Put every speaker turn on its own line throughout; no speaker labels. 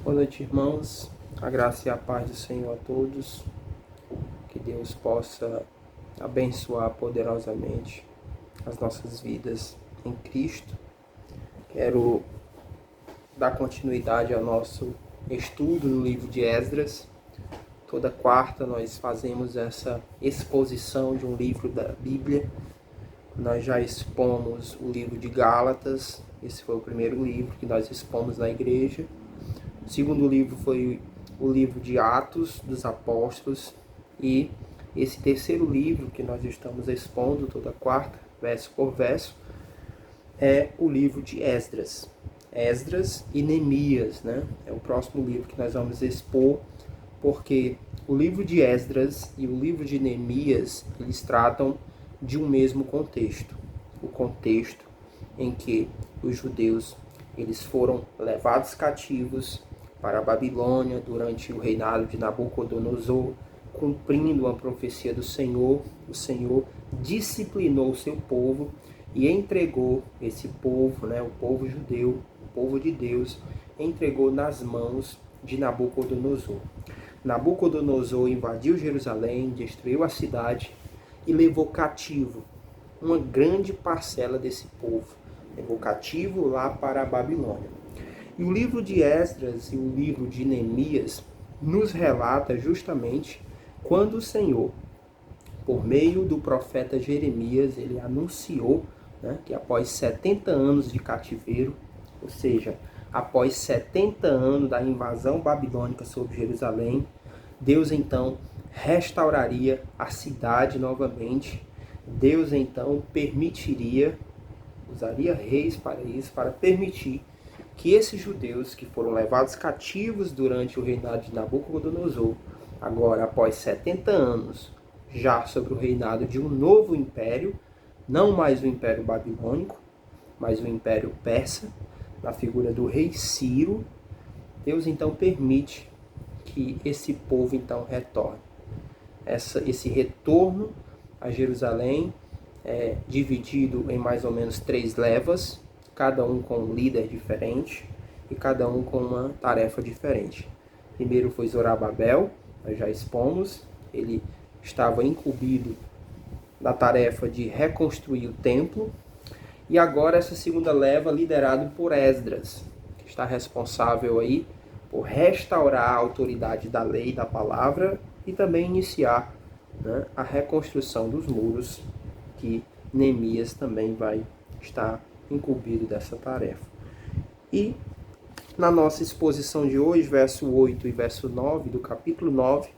Boa noite, irmãos. A graça e a paz do Senhor a todos. Que Deus possa abençoar poderosamente as nossas vidas em Cristo. Quero dar continuidade ao nosso estudo no livro de Esdras. Toda quarta nós fazemos essa exposição de um livro da Bíblia. Nós já expomos o livro de Gálatas. Esse foi o primeiro livro que nós expomos na igreja. O segundo livro foi o livro de Atos dos Apóstolos, e esse terceiro livro que nós estamos expondo toda quarta, verso por verso, é o livro de Esdras. Esdras e Neemias, né? É o próximo livro que nós vamos expor, porque o livro de Esdras e o livro de Neemias, eles tratam de um mesmo contexto. O contexto em que os judeus eles foram levados cativos para a Babilônia durante o reinado de Nabucodonosor, cumprindo uma profecia do Senhor. O Senhor disciplinou o seu povo e entregou esse povo, o povo judeu, o povo de Deus, entregou nas mãos de Nabucodonosor. Nabucodonosor invadiu Jerusalém, destruiu a cidade e levou cativo uma grande parcela desse povo. Levou cativo lá para a Babilônia. E o livro de Esdras e o livro de Neemias nos relata justamente quando o Senhor, por meio do profeta Jeremias, ele anunciou que após 70 anos de cativeiro, ou seja, após 70 anos da invasão babilônica sobre Jerusalém, Deus então restauraria a cidade novamente. Deus então permitiria, usaria reis para isso, para permitir que esses judeus que foram levados cativos durante o reinado de Nabucodonosor, agora após 70 anos, já sobre o reinado de um novo império, não mais o Império Babilônico, mas o Império Persa, na figura do rei Ciro, Deus então permite que esse povo então retorne. Esse retorno a Jerusalém é dividido em mais ou menos 3 levas, cada um com um líder diferente e cada um com uma tarefa diferente. Primeiro foi Zorobabel, nós já expomos, ele estava incumbido da tarefa de reconstruir o templo, e agora essa segunda leva liderada por Esdras, que está responsável aí por restaurar a autoridade da lei e da palavra e também iniciar a reconstrução dos muros, que Neemias também vai estar incumbido dessa tarefa. E na nossa exposição de hoje, verso 8 e verso 9 do capítulo 9,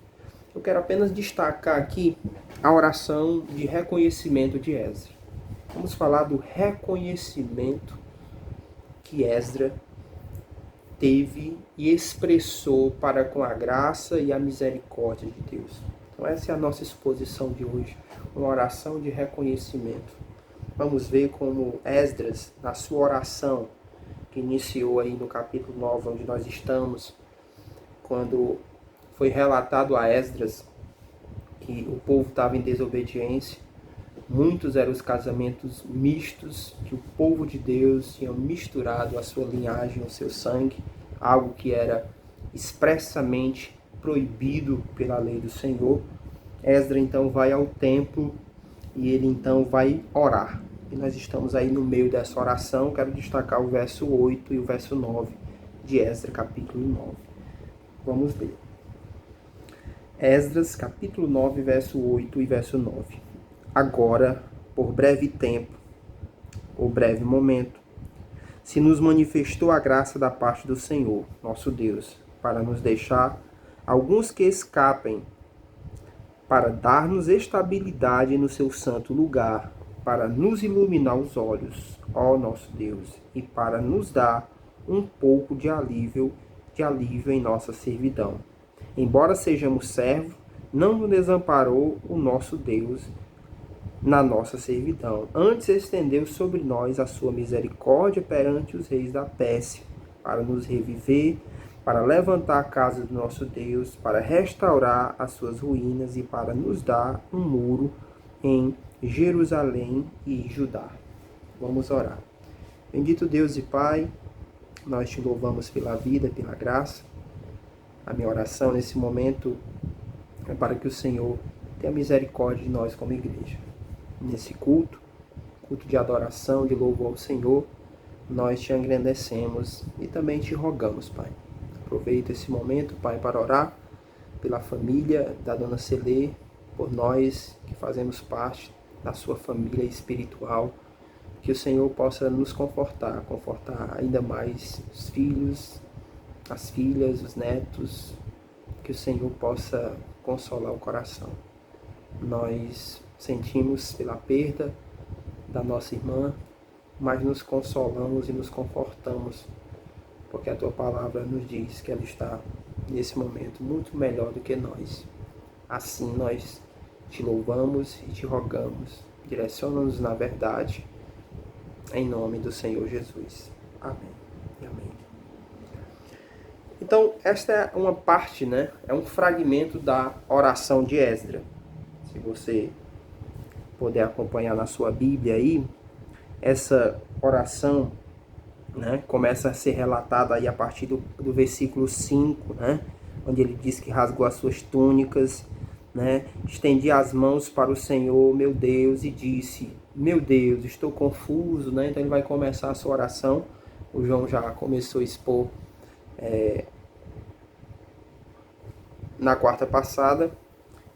eu quero apenas destacar aqui a oração de reconhecimento de Esdras. Vamos falar do reconhecimento que Esdras teve e expressou para com a graça e a misericórdia de Deus. Então essa é a nossa exposição de hoje, uma oração de reconhecimento. Vamos ver como Esdras, na sua oração, que iniciou aí no capítulo 9, onde nós estamos, quando foi relatado a Esdras que o povo estava em desobediência, muitos eram os casamentos mistos, que o povo de Deus tinha misturado a sua linhagem, o seu sangue, algo que era expressamente proibido pela lei do Senhor. Esdras então vai ao templo e ele então vai orar. E nós estamos aí no meio dessa oração. Quero destacar o verso 8 e o verso 9 de Esdras, capítulo 9. Vamos ler. Esdras, capítulo 9, verso 8 e verso 9. Agora, por breve tempo, ou breve momento, se nos manifestou a graça da parte do Senhor, nosso Deus, para nos deixar alguns que escapem, para dar-nos estabilidade no seu santo lugar, para nos iluminar os olhos, ó nosso Deus, e para nos dar um pouco de alívio em nossa servidão. Embora sejamos servos, não nos desamparou o nosso Deus na nossa servidão. Antes estendeu sobre nós a sua misericórdia perante os reis da Pérsia, para nos reviver, para levantar a casa do nosso Deus, para restaurar as suas ruínas e para nos dar um muro em Jerusalém e Judá. Vamos orar. Bendito Deus e Pai, nós te louvamos pela vida, pela graça. A minha oração nesse momento é para que o Senhor tenha misericórdia de nós como igreja. Nesse culto de adoração, de louvor ao Senhor, nós te engrandecemos e também te rogamos, Pai. Aproveita esse momento, Pai, para orar pela família da Dona Celê, por nós que fazemos parte da sua família espiritual, que o Senhor possa nos confortar ainda mais os filhos, as filhas, os netos, que o Senhor possa consolar o coração. Nós sentimos pela perda da nossa irmã, mas nos consolamos e nos confortamos, porque a Tua palavra nos diz que ela está, nesse momento, muito melhor do que nós. Assim nós te louvamos e te rogamos. Direciona-nos na verdade, em nome do Senhor Jesus. Amém e amém. Então, esta é uma parte, né? É um fragmento da oração de Esdras. Se você puder acompanhar na sua Bíblia aí, essa oração, né, começa a ser relatada aí a partir do versículo 5, né, onde ele diz que rasgou as suas túnicas, né, estendi as mãos para o Senhor, meu Deus, e disse, meu Deus, estou confuso, né? Então ele vai começar a sua oração. O João já começou a expor na quarta passada,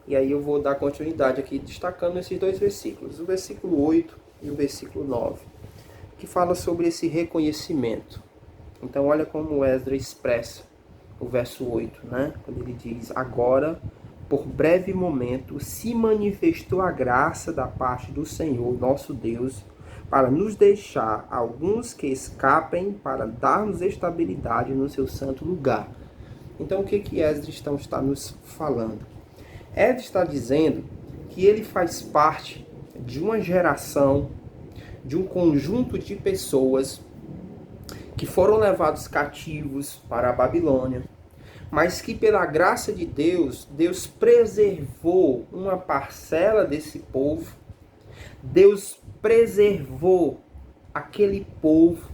e aí eu vou dar continuidade aqui, destacando esses dois versículos, o versículo 8 e o versículo 9, que fala sobre esse reconhecimento. Então olha como Esdras expressa o verso 8, né? Quando ele diz, agora, por breve momento, se manifestou a graça da parte do Senhor, nosso Deus, para nos deixar alguns que escapem, para dar-nos estabilidade no seu santo lugar. Então o que Esdras está nos falando? Esdras está dizendo que ele faz parte de uma geração, de um conjunto de pessoas que foram levados cativos para a Babilônia, mas que pela graça de Deus, Deus preservou uma parcela desse povo, Deus preservou aquele povo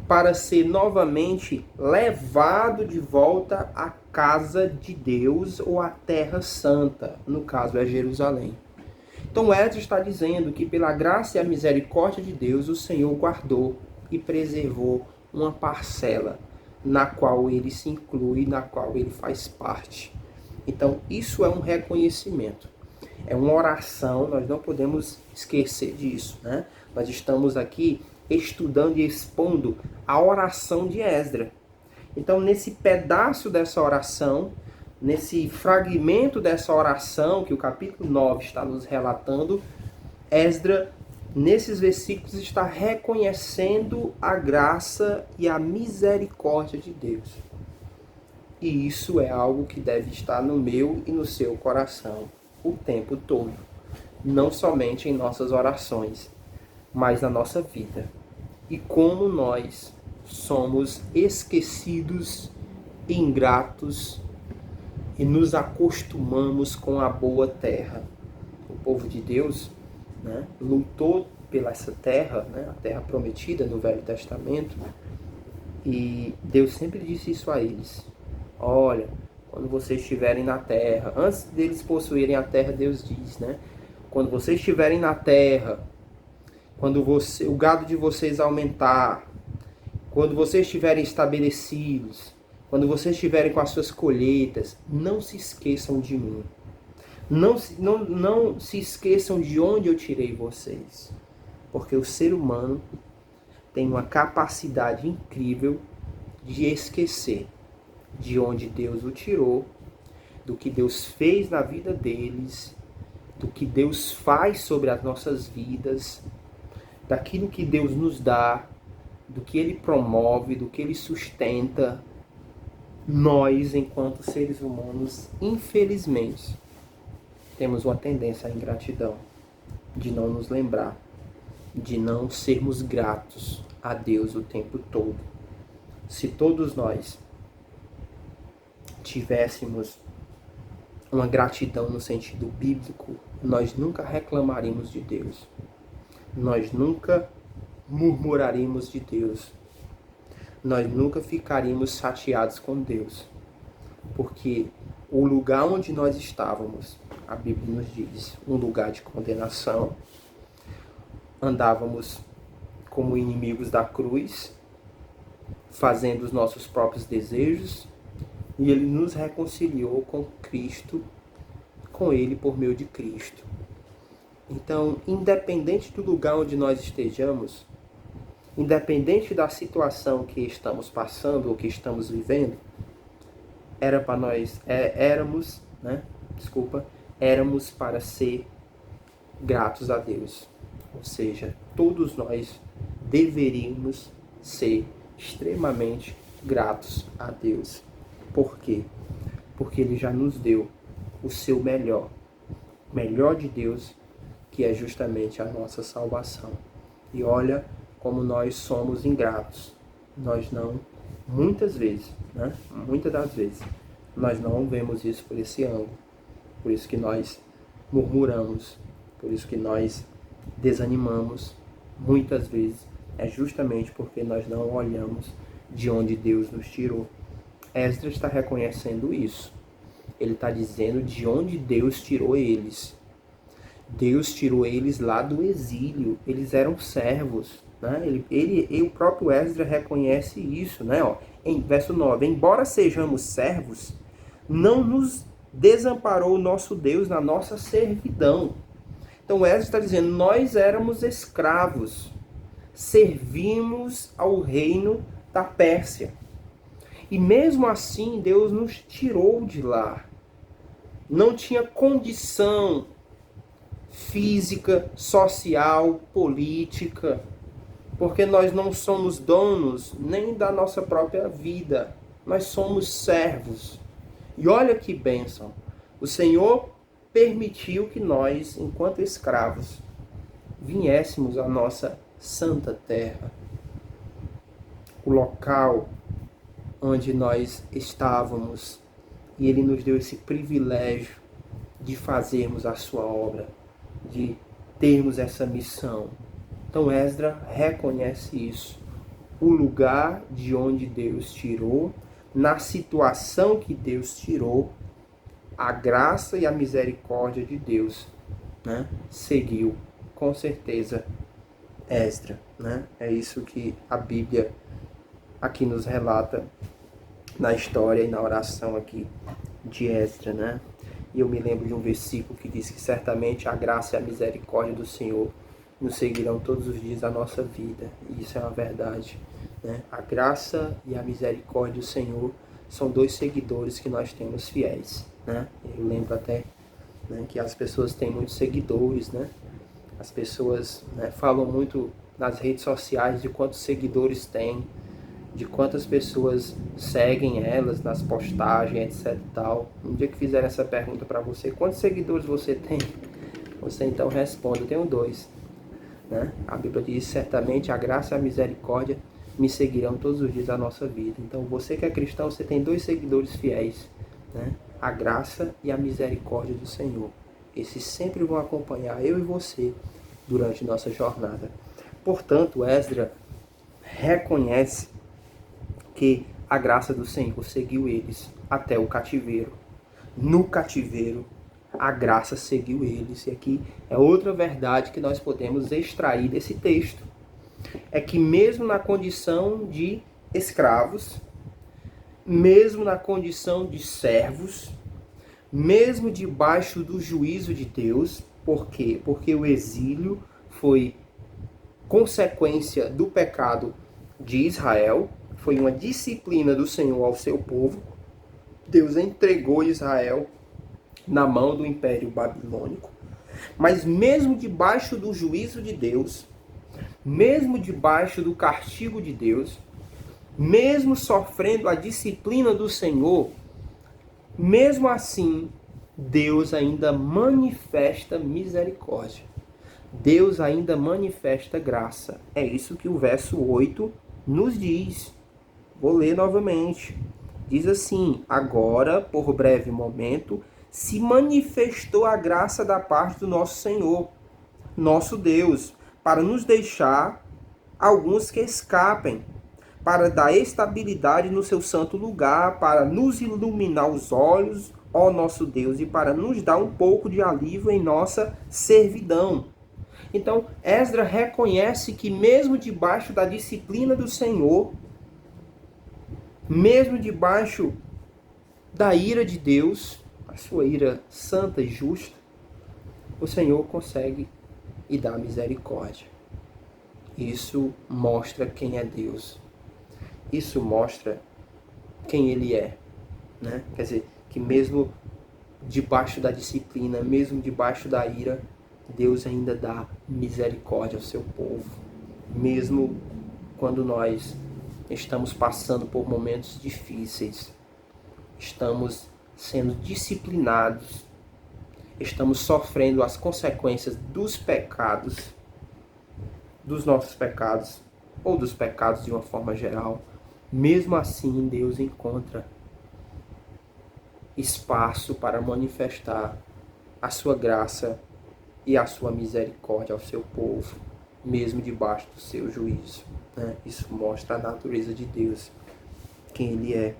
para ser novamente levado de volta à casa de Deus ou à Terra Santa, no caso é Jerusalém. Então Esdras está dizendo que pela graça e a misericórdia de Deus, o Senhor guardou e preservou uma parcela na qual ele se inclui, na qual ele faz parte. Então isso é um reconhecimento, é uma oração, nós não podemos esquecer disso, né? Nós estamos aqui estudando e expondo a oração de Esdras. Então nesse pedaço dessa oração, nesse fragmento dessa oração que o capítulo 9 está nos relatando, Esdras, nesses versículos, está reconhecendo a graça e a misericórdia de Deus. E isso é algo que deve estar no meu e no seu coração o tempo todo. Não somente em nossas orações, mas na nossa vida. E como nós somos esquecidos, ingratos, e nos acostumamos com a boa terra. O povo de Deus, né, lutou pela essa terra, né, a terra prometida no Velho Testamento, e Deus sempre disse isso a eles. Olha, quando vocês estiverem na terra, antes deles possuírem a terra, Deus diz, né, quando vocês estiverem na terra, quando o gado de vocês aumentar, quando vocês estiverem estabelecidos, quando vocês estiverem com as suas colheitas, não se esqueçam de mim. Não se esqueçam de onde eu tirei vocês. Porque o ser humano tem uma capacidade incrível de esquecer de onde Deus o tirou, do que Deus fez na vida deles, do que Deus faz sobre as nossas vidas, daquilo que Deus nos dá, do que Ele promove, do que Ele sustenta. Nós, enquanto seres humanos, infelizmente, temos uma tendência à ingratidão, de não nos lembrar, de não sermos gratos a Deus o tempo todo. Se todos nós tivéssemos uma gratidão no sentido bíblico, nós nunca reclamaríamos de Deus. Nós nunca murmuraríamos de Deus. Nós nunca ficaríamos chateados com Deus. Porque o lugar onde nós estávamos, a Bíblia nos diz, um lugar de condenação, andávamos como inimigos da cruz, fazendo os nossos próprios desejos, e Ele nos reconciliou com Cristo, com Ele por meio de Cristo. Então, independente do lugar onde nós estejamos, independente da situação que estamos passando ou que estamos vivendo, éramos para ser gratos a Deus. Ou seja, todos nós deveríamos ser extremamente gratos a Deus. Por quê? Porque Ele já nos deu o seu melhor de Deus, que é justamente a nossa salvação. E olha como nós somos ingratos. Nós não, muitas das vezes, nós não vemos isso por esse ângulo. Por isso que nós murmuramos, por isso que nós desanimamos. Muitas vezes é justamente porque nós não olhamos de onde Deus nos tirou. Esdras está reconhecendo isso. Ele está dizendo de onde Deus tirou eles. Deus tirou eles lá do exílio. Eles eram servos. Né? O próprio Esdras reconhece isso. Né? Em verso 9. Embora sejamos servos, não nos desamparou o nosso Deus na nossa servidão. Então Esdras está dizendo, nós éramos escravos. Servimos ao reino da Pérsia. E mesmo assim, Deus nos tirou de lá. Não tinha condição física, social, política, porque nós não somos donos nem da nossa própria vida. Nós somos servos. E olha que bênção. O Senhor permitiu que nós, enquanto escravos, viéssemos à nossa santa terra. O local onde nós estávamos, e Ele nos deu esse privilégio de fazermos a sua obra, de termos essa missão. Então Esdras reconhece isso. O lugar de onde Deus tirou, na situação que Deus tirou, a graça e a misericórdia de Deus, né, seguiu, com certeza, Esdras. Né? É isso que a Bíblia aqui nos relata na história e na oração aqui de Esdras, né? E eu me lembro de um versículo que diz que certamente a graça e a misericórdia do Senhor nos seguirão todos os dias da nossa vida. E isso é uma verdade, né? A graça e a misericórdia do Senhor são dois seguidores que nós temos fiéis, né? Eu lembro até, né, que as pessoas têm muitos seguidores, né? As pessoas, né, falam muito nas redes sociais de quantos seguidores têm, de quantas pessoas seguem elas nas postagens, etc e tal. Um dia que fizerem essa pergunta para você, quantos seguidores você tem? Você então responde, eu tenho 2. Né? A Bíblia diz, certamente a graça e a misericórdia me seguirão todos os dias da nossa vida. Então você que é cristão, você tem 2 seguidores fiéis, né? A graça e a misericórdia do Senhor. Esses sempre vão acompanhar eu e você durante nossa jornada. Portanto, Esdras reconhece que a graça do Senhor seguiu eles até o cativeiro. No cativeiro, a graça seguiu eles. E aqui é outra verdade que nós podemos extrair desse texto. É que mesmo na condição de escravos, mesmo na condição de servos, mesmo debaixo do juízo de Deus, por quê? Porque o exílio foi consequência do pecado de Israel, foi uma disciplina do Senhor ao seu povo. Deus entregou Israel na mão do Império Babilônico. Mas mesmo debaixo do juízo de Deus, mesmo debaixo do castigo de Deus, mesmo sofrendo a disciplina do Senhor, mesmo assim, Deus ainda manifesta misericórdia. Deus ainda manifesta graça. É isso que o verso 8 nos diz. Vou ler novamente. Diz assim: agora, por breve momento, se manifestou a graça da parte do nosso Senhor, nosso Deus, para nos deixar alguns que escapem, para dar estabilidade no seu santo lugar, para nos iluminar os olhos, ó nosso Deus, e para nos dar um pouco de alívio em nossa servidão. Então, Esdras reconhece que mesmo debaixo da disciplina do Senhor, mesmo debaixo da ira de Deus, a sua ira santa e justa, o Senhor consegue e dá misericórdia. Isso mostra quem é Deus. Isso mostra quem Ele é, né? Quer dizer, que mesmo debaixo da disciplina, mesmo debaixo da ira, Deus ainda dá misericórdia ao seu povo. Mesmo quando nós estamos passando por momentos difíceis, estamos sendo disciplinados, estamos sofrendo as consequências dos pecados, dos nossos pecados, ou dos pecados de uma forma geral, mesmo assim Deus encontra espaço para manifestar a sua graça e a sua misericórdia ao seu povo, mesmo debaixo do seu juízo, né? Isso mostra a natureza de Deus, quem Ele é.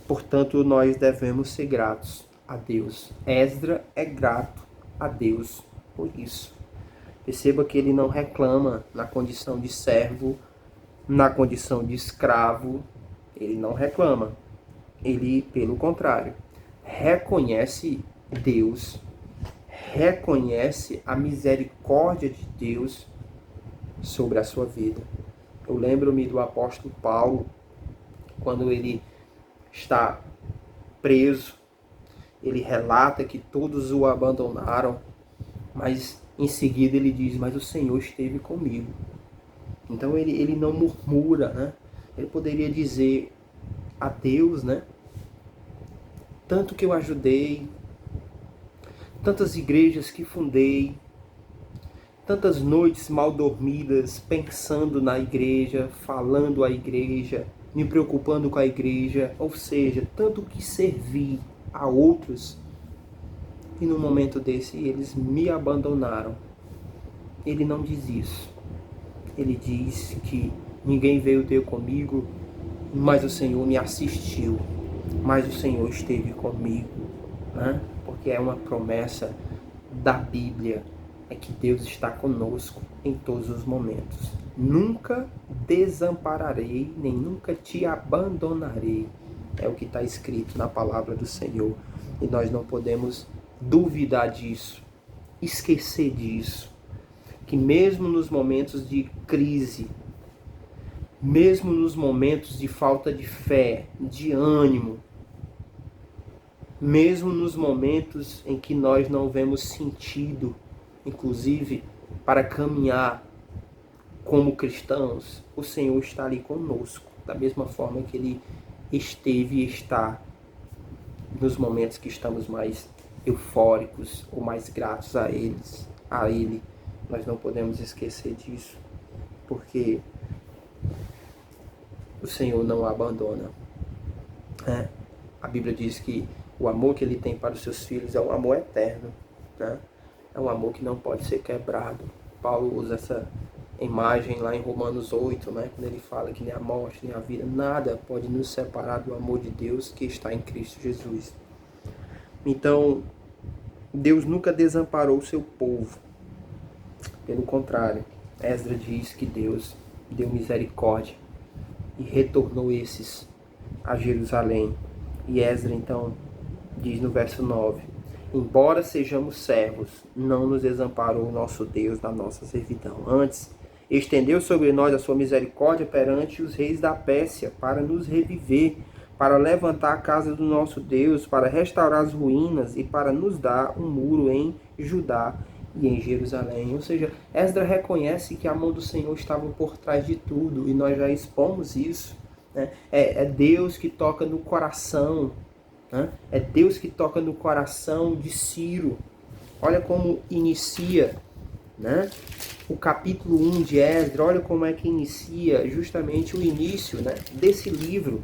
Portanto, nós devemos ser gratos a Deus. Esdras é grato a Deus por isso. Perceba que ele não reclama na condição de servo, na condição de escravo. Ele não reclama. Ele, pelo contrário, reconhece Deus, reconhece a misericórdia de Deus sobre a sua vida. Eu lembro-me do apóstolo Paulo, quando ele está preso, ele relata que todos o abandonaram, mas em seguida ele diz, mas o Senhor esteve comigo. Então ele não murmura, né? Ele poderia dizer a Deus, né? Tanto que eu ajudei, tantas igrejas que fundei, tantas noites mal dormidas pensando na igreja, falando à igreja, me preocupando com a igreja, ou seja, tanto que servi a outros, e no momento desse eles me abandonaram. Ele não diz isso. Ele diz que ninguém veio ter comigo, mas o Senhor me assistiu, mas o Senhor esteve comigo, né? Porque é uma promessa da Bíblia, é que Deus está conosco em todos os momentos. Nunca desampararei, nem nunca te abandonarei. É o que está escrito na palavra do Senhor. E nós não podemos duvidar disso, esquecer disso. Que mesmo nos momentos de crise, mesmo nos momentos de falta de fé, de ânimo, mesmo nos momentos em que nós não vemos sentido, inclusive para caminhar como cristãos, o Senhor está ali conosco, da mesma forma que Ele esteve e está nos momentos que estamos mais eufóricos ou mais gratos a Ele. Nós não podemos esquecer disso, porque o Senhor não abandona. A Bíblia diz que o amor que Ele tem para os seus filhos é um amor eterno, né? É um amor que não pode ser quebrado. Paulo usa essa imagem lá em Romanos 8, né? Quando ele fala que nem a morte, nem a vida, nada pode nos separar do amor de Deus que está em Cristo Jesus. Então, Deus nunca desamparou o seu povo. Pelo contrário, Esdras diz que Deus deu misericórdia e retornou esses a Jerusalém. E Esdras então diz no verso 9, embora sejamos servos, não nos desamparou o nosso Deus na nossa servidão. Antes, estendeu sobre nós a sua misericórdia perante os reis da Pérsia, para nos reviver, para levantar a casa do nosso Deus, para restaurar as ruínas e para nos dar um muro em Judá e em Jerusalém. Ou seja, Esdras reconhece que a mão do Senhor estava por trás de tudo, e nós já expomos isso, né? É Deus que toca no coração, né? É Deus que toca no coração de Ciro. Olha como inicia, né? O capítulo 1 de Esdras, olha como é que inicia justamente o início, né, desse livro.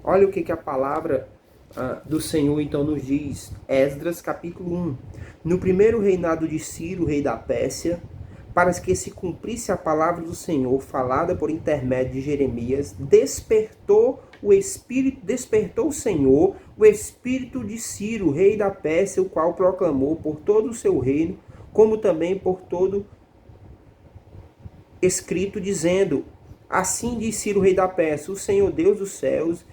Olha o que a palavra do Senhor então nos diz. Esdras capítulo 1. No primeiro reinado de Ciro, rei da Pérsia, para que se cumprisse a palavra do Senhor, falada por intermédio de Jeremias, despertou o Senhor o espírito de Ciro, rei da Pérsia, o qual proclamou por todo o seu reino, como também por todo escrito, dizendo: assim diz Ciro, rei da Pérsia, o Senhor Deus dos céus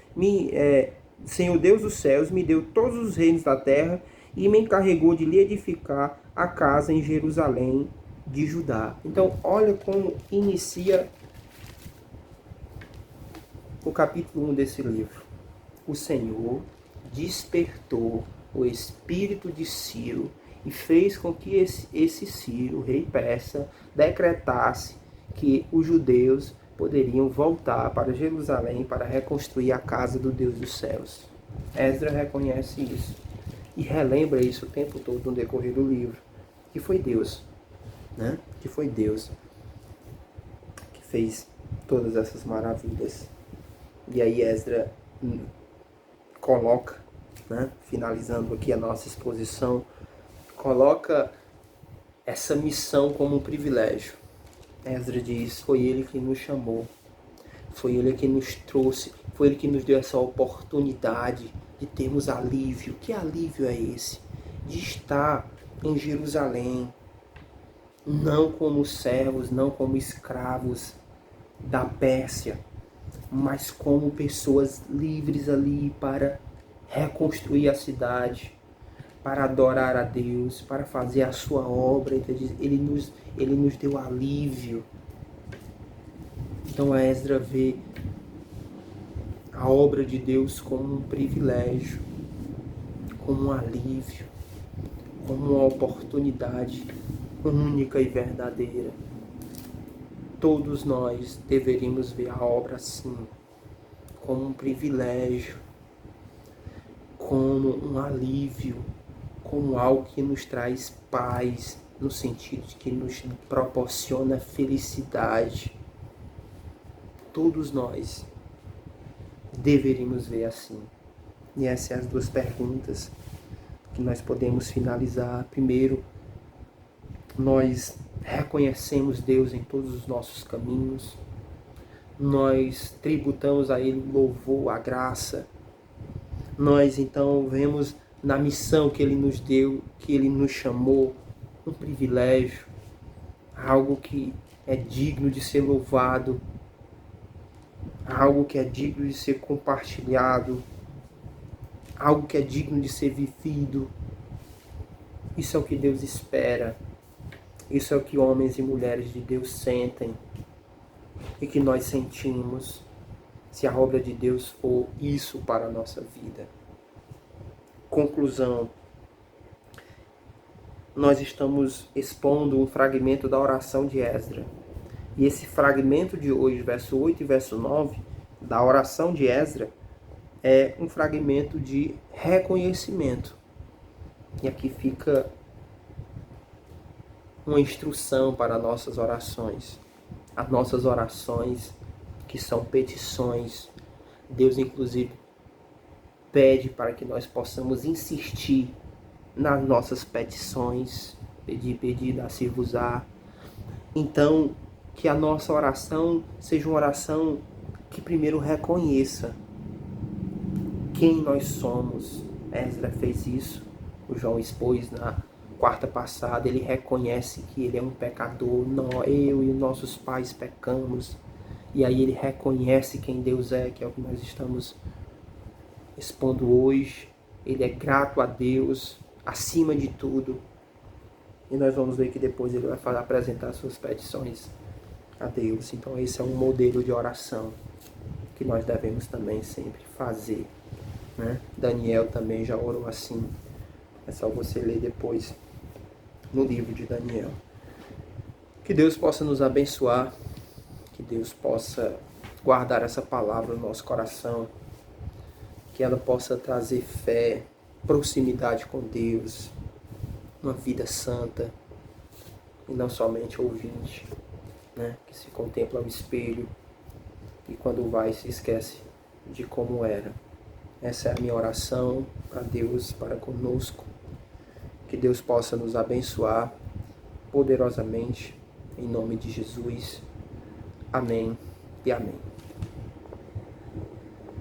me deu todos os reinos da terra e me encarregou de lhe edificar a casa em Jerusalém de Judá. Então, olha como inicia o capítulo 1 desse livro. O Senhor despertou o espírito de Ciro e fez com que esse Ciro, rei persa, decretasse que os judeus poderiam voltar para Jerusalém para reconstruir a casa do Deus dos céus. Esdras reconhece isso e relembra isso o tempo todo no decorrer do livro, que foi Deus, né? Que foi Deus que fez todas essas maravilhas. E aí Esdras coloca, né, finalizando aqui a nossa exposição, coloca essa missão como um privilégio. Esdras diz: foi Ele que nos chamou, foi Ele que nos trouxe, foi Ele que nos deu essa oportunidade de termos alívio. Que alívio é esse? De estar em Jerusalém, não como servos, não como escravos da Pérsia, mas como pessoas livres ali para reconstruir a cidade, para adorar a Deus, para fazer a sua obra. Então, ele nos deu alívio. Então Esdras vê a obra de Deus como um privilégio, como um alívio, como uma oportunidade única e verdadeira. Todos nós deveríamos ver a obra assim, como um privilégio, como um alívio, como algo que nos traz paz, no sentido de que nos proporciona felicidade. Todos nós deveríamos ver assim. E essas são as duas perguntas que nós podemos finalizar. Primeiro, nós reconhecemos Deus em todos os nossos caminhos, nós tributamos a Ele louvor, a graça, nós então vemos na missão que Ele nos deu, que Ele nos chamou, um privilégio, algo que é digno de ser louvado, algo que é digno de ser compartilhado, algo que é digno de ser vivido. Isso é o que Deus espera. Isso é o que homens e mulheres de Deus sentem e que nós sentimos, se a obra de Deus for isso para a nossa vida. Conclusão. Nós estamos expondo um fragmento da oração de Esdras. E esse fragmento de hoje, verso 8 e verso 9, da oração de Esdras, é um fragmento de reconhecimento. E aqui fica uma instrução para nossas orações. As nossas orações, que são petições, Deus inclusive pede para que nós possamos insistir nas nossas petições. Pedir, dar-se-vos-á. Então, que a nossa oração seja uma oração que primeiro reconheça quem nós somos. Esdras fez isso, o João expôs na quarta passada. Ele reconhece que ele é um pecador, eu e nossos pais pecamos, e aí ele reconhece quem Deus é, que é o que nós estamos expondo hoje. Ele é grato a Deus acima de tudo, e nós vamos ver que depois ele vai apresentar suas petições a Deus. Então esse é um modelo de oração que nós devemos também sempre fazer, né? Daniel também já orou assim. É só você ler depois no livro de Daniel. Que Deus possa nos abençoar, que Deus possa guardar essa palavra no nosso coração, que ela possa trazer fé, proximidade com Deus, uma vida santa, e não somente ouvinte, né? Que se contempla ao espelho e quando vai se esquece de como era. Essa é a minha oração para Deus, para conosco. Que Deus possa nos abençoar poderosamente Em nome de Jesus. Amém e amém.